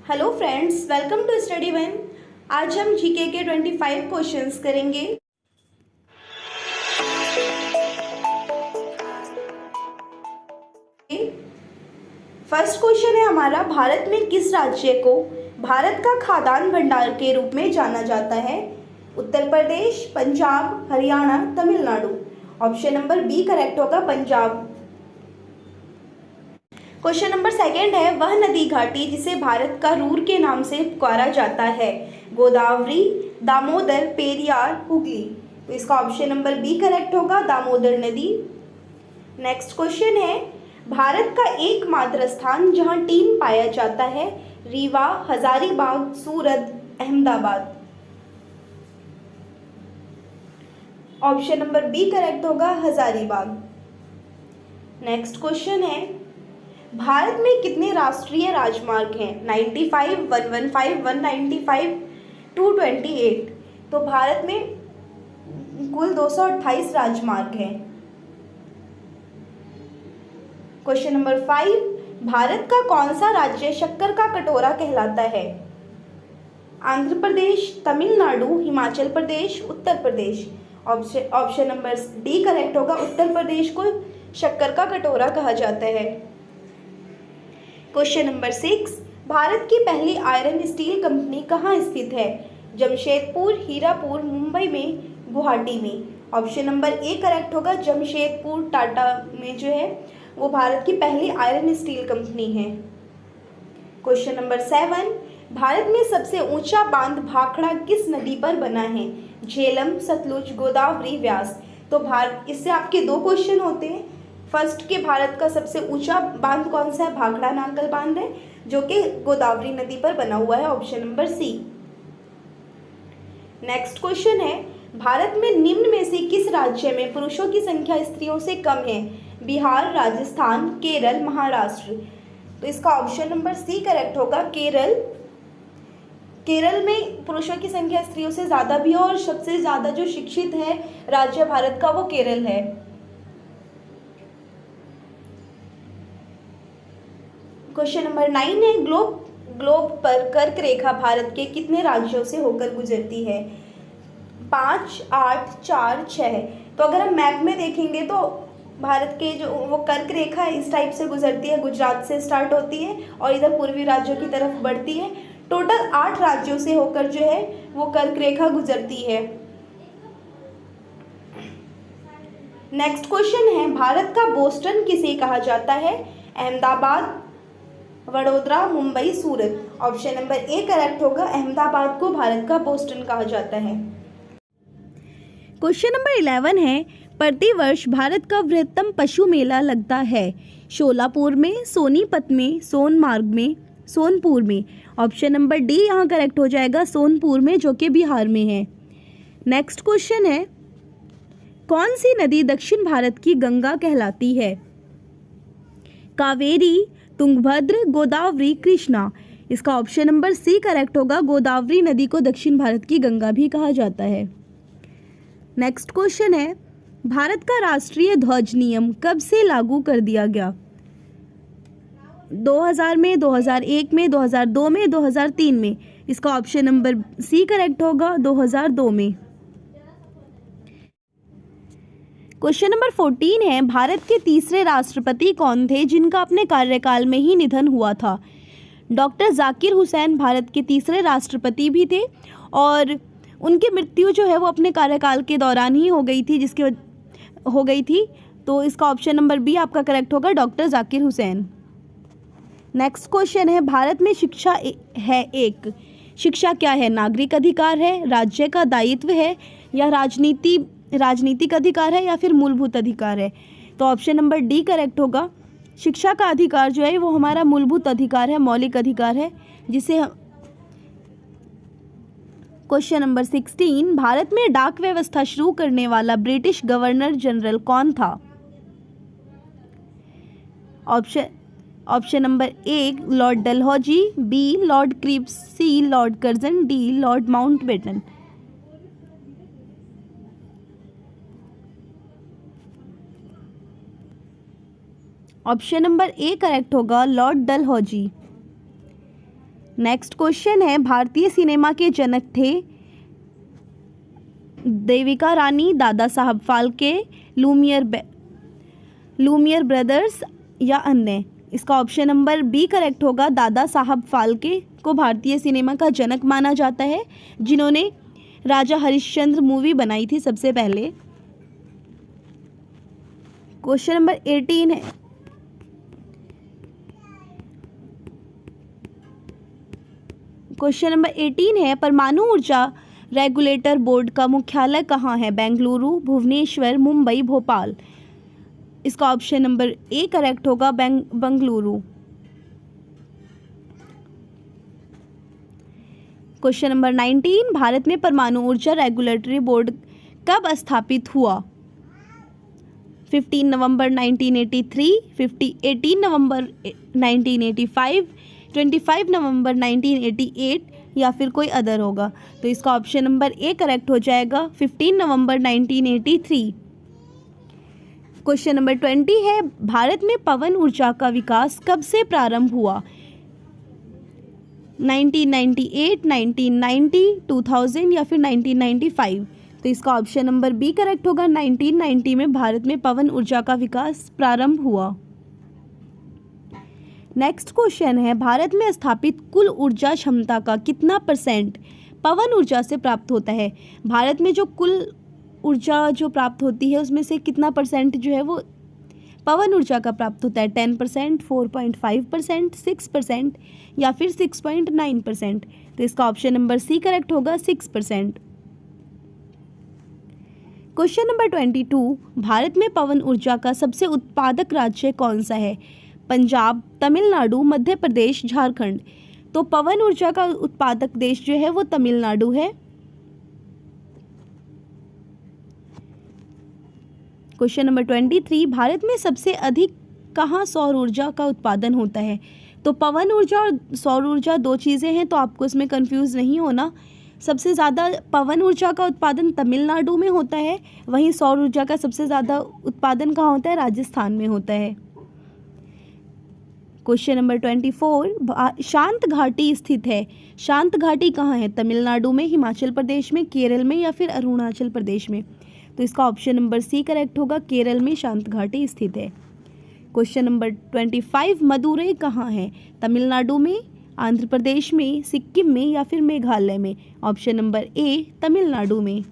Hello friends, welcome to study one. आज हम GK के 25 क्वेश्चंस करेंगे। फर्स्ट क्वेश्चन है हमारा, भारत में किस राज्य को भारत का खाद्यान्न भंडार के रूप में जाना जाता है? Uttar Pradesh, Punjab, Haryana, Tamil Nadu. Option number B correct होगा, पंजाब। क्वेश्चन नंबर सेकंड है, वह नदी घाटी जिसे भारत का रूर के नाम से पुकारा जाता है? गोदावरी, दामोदर, पेरियार, हुगली। तो इसका ऑप्शन नंबर बी करेक्ट होगा, दामोदर नदी। नेक्स्ट क्वेश्चन है, भारत का एकमात्र स्थान जहां टीन पाया जाता है? Rewa, Hazaribagh, Surat, Ahmedabad. Option number B correct होगा, हजारीबाग। नेक्स्ट क्वेश्चन है, भारत में कितने राष्ट्रीय राजमार्ग हैं? 95, 115, 195, 228। तो भारत में कुल 228 राजमार्ग हैं। क्वेश्चन नंबर 5, भारत का कौन सा राज्य शक्कर का कटोरा कहलाता है? Andhra Pradesh, Tamil Nadu, Himachal Pradesh, Uttar Pradesh. Option number D correct होगा, उत्तर प्रदेश को शक्कर का कटोरा कहा जाता है। क्वेश्चन नंबर 6, भारत की पहली आयरन स्टील कंपनी कहाँ स्थित है? जमशेदपुर, हीरापुर, मुंबई में, गुवाहाटी में। ऑप्शन नंबर ए करेक्ट होगा, जमशेदपुर। टाटा में जो है वो भारत की पहली आयरन स्टील कंपनी है। क्वेश्चन नंबर 7, भारत में सबसे ऊंचा बांध भाखड़ा किस नदी पर बना है? झेलम, सतलुज, गोदावरी, व्यास। तो इससे आपके दो क्वेश्चन होते हैं। फर्स्ट के भारत का सबसे ऊंचा बांध कौन सा है? भाखड़ा नांगल बांध है, जो कि गोदावरी नदी पर बना हुआ है। Option number C. Next question है, भारत में निम्न में से किस राज्य में पुरुषों की संख्या स्त्रियों से कम है? बिहार, राजस्थान, केरल, महाराष्ट्र। तो इसका ऑप्शन नंबर सी करेक्ट होगा, केरल। केरल में पुरुषों की संख्या स्त्रियों से ज़्यादा भी है और सबसे ज़्यादा जो शिक्षित है राज्य भारत का वो केरल है। क्वेश्चन नंबर 9 है, ग्लोब पर कर्क रेखा भारत के कितने राज्यों से होकर गुजरती है? 5, 8, 4, 6। तो अगर हम मैप में देखेंगे तो भारत के जो वो कर्क रेखा है इस टाइप से गुजरती है, गुजरात से स्टार्ट होती है और इधर पूर्वी राज्यों की तरफ बढ़ती है। टोटल 8 राज्यों से होकर जो है वो कर्क रेखा गुजरती है। नेक्स्ट क्वेश्चन है, भारत का बोस्टन किसे कहा जाता है? अहमदाबाद, वडोदरा, मुंबई, सूरत। ऑप्शन नंबर ए करेक्ट होगा, अहमदाबाद को भारत का बोस्टन कहा जाता है। क्वेश्चन नंबर 11 है, प्रतिवर्ष भारत का वृहत्तम पशु मेला लगता है? शोलापुर में, सोनीपत में, सोनमार्ग में, सोनपुर में। ऑप्शन नंबर डी यहाँ करेक्ट हो जाएगा, सोनपुर में, जो कि बिहार में है। नेक्स्ट क्वेश्चन है, कौन सी नदी दक्षिण भारत की गंगा कहलाती है? कावेरी, तुंगभद्र, गोदावरी, कृष्णा। इसका ऑप्शन नंबर सी करेक्ट होगा, गोदावरी नदी को दक्षिण भारत की गंगा भी कहा जाता है। नेक्स्ट क्वेश्चन है, भारत का राष्ट्रीय ध्वज नियम कब से लागू कर दिया गया? 2000 में, 2001 में, 2002 में, 2003 में। इसका ऑप्शन नंबर सी करेक्ट होगा, 2002 में। क्वेश्चन नंबर 14 है, भारत के तीसरे राष्ट्रपति कौन थे जिनका अपने कार्यकाल में ही निधन हुआ था? डॉक्टर जाकिर हुसैन भारत के तीसरे राष्ट्रपति भी थे और उनकी मृत्यु जो है वो अपने कार्यकाल के दौरान ही हो गई थी। तो इसका ऑप्शन नंबर बी आपका करेक्ट होगा, doctor Zakir Hussain. Next question है, भारत में शिक्षा है एक। शिक्षा क्या है? नागरिक अधिकार है, राज्य का दायित्व है, या राजनीतिक अधिकार है, या फिर मूलभूत अधिकार है? तो ऑप्शन नंबर डी करेक्ट होगा, शिक्षा का अधिकार जो है वो हमारा मूलभूत अधिकार है, मौलिक अधिकार है, जिसे क्वेश्चन नंबर 16, भारत में डाक व्यवस्था शुरू करने वाला ब्रिटिश गवर्नर जनरल कौन था? Option number A lord Dalhousie, B lord Cripps, C lord Curzon, D lord Mountbatten. Option number A correct होगा, लॉर्ड डलहौजी। नेक्स्ट क्वेश्चन है, भारतीय सिनेमा के जनक थे देविका रानी, दादा साहब फाल्के, लूमियर ब्रदर्स या अन्य? इसका ऑप्शन नंबर बी करेक्ट होगा। दादा साहब फाल्के को भारतीय सिनेमा का जनक माना जाता है, जिन्होंने राजा हरिश्चंद्र मूवी बनाई थी सबसे पहले। क्वेश्चन नंबर 18 है, परमाणु ऊर्जा रेगुलेटर बोर्ड का मुख्यालय कहाँ है? बेंगलुरु, भुवनेश्वर, मुंबई, भोपाल? इसका ऑप्शन नंबर ए करेक्ट होगा, बेंगलुरु। क्वेश्चन नंबर 19, भारत में परमाणु ऊर्जा रेगुलेटरी बोर्ड कब स्थापित हुआ? 15 नवंबर 1983, 18 नवंबर 1985, 25 नवंबर 1988 या फिर कोई अदर होगा? तो इसका ऑप्शन नंबर ए करेक्ट हो जाएगा, 15 नवंबर 1983। क्वेश्चन नंबर 20 है, भारत में पवन ऊर्जा का विकास कब से प्रारंभ हुआ? 1998, 1990, 2000 या फिर 1995? तो इसका ऑप्शन नंबर बी करेक्ट होगा, 1990 में भारत में पवन ऊर्जा का विकास प्रारंभ हुआ। नेक्स्ट क्वेश्चन है, भारत में स्थापित कुल ऊर्जा क्षमता का कितना % पवन ऊर्जा से प्राप्त होता है? भारत में जो कुल ऊर्जा जो प्राप्त होती है उसमें से कितना % जो है वो पवन ऊर्जा का प्राप्त होता है? 10%, 4.5%, 6% या फिर 6.9%? तो इसका ऑप्शन नंबर सी करेक्ट होगा, 6%। क्वेश्चन नंबर 22, भारत में पवन ऊर्जा का सबसे उत्पादक राज्य कौन सा है? पंजाब, तमिलनाडु, मध्य प्रदेश, झारखंड? तो पवन ऊर्जा का उत्पादक देश जो है वो तमिलनाडु है। क्वेश्चन नंबर 23, भारत में सबसे अधिक कहाँ सौर ऊर्जा का उत्पादन होता है? तो पवन ऊर्जा और सौर ऊर्जा दो चीज़ें हैं, तो आपको इसमें कंफ्यूज नहीं होना। सबसे ज़्यादा पवन ऊर्जा का उत्पादन तमिलनाडु में होता है, वहीं सौर ऊर्जा का सबसे ज़्यादा उत्पादन कहाँ होता है? राजस्थान में होता है। क्वेश्चन नंबर 24, शांत घाटी स्थित है। शांत घाटी कहाँ है? तमिलनाडु में, हिमाचल प्रदेश में, केरल में या फिर अरुणाचल प्रदेश में? तो इसका ऑप्शन नंबर सी करेक्ट होगा, केरल में शांत घाटी स्थित है। क्वेश्चन नंबर 25, मदुरई कहाँ है? तमिलनाडु में, आंध्र प्रदेश में, सिक्किम में या फिर मेघालय में? ऑप्शन नंबर ए तमिलनाडु में।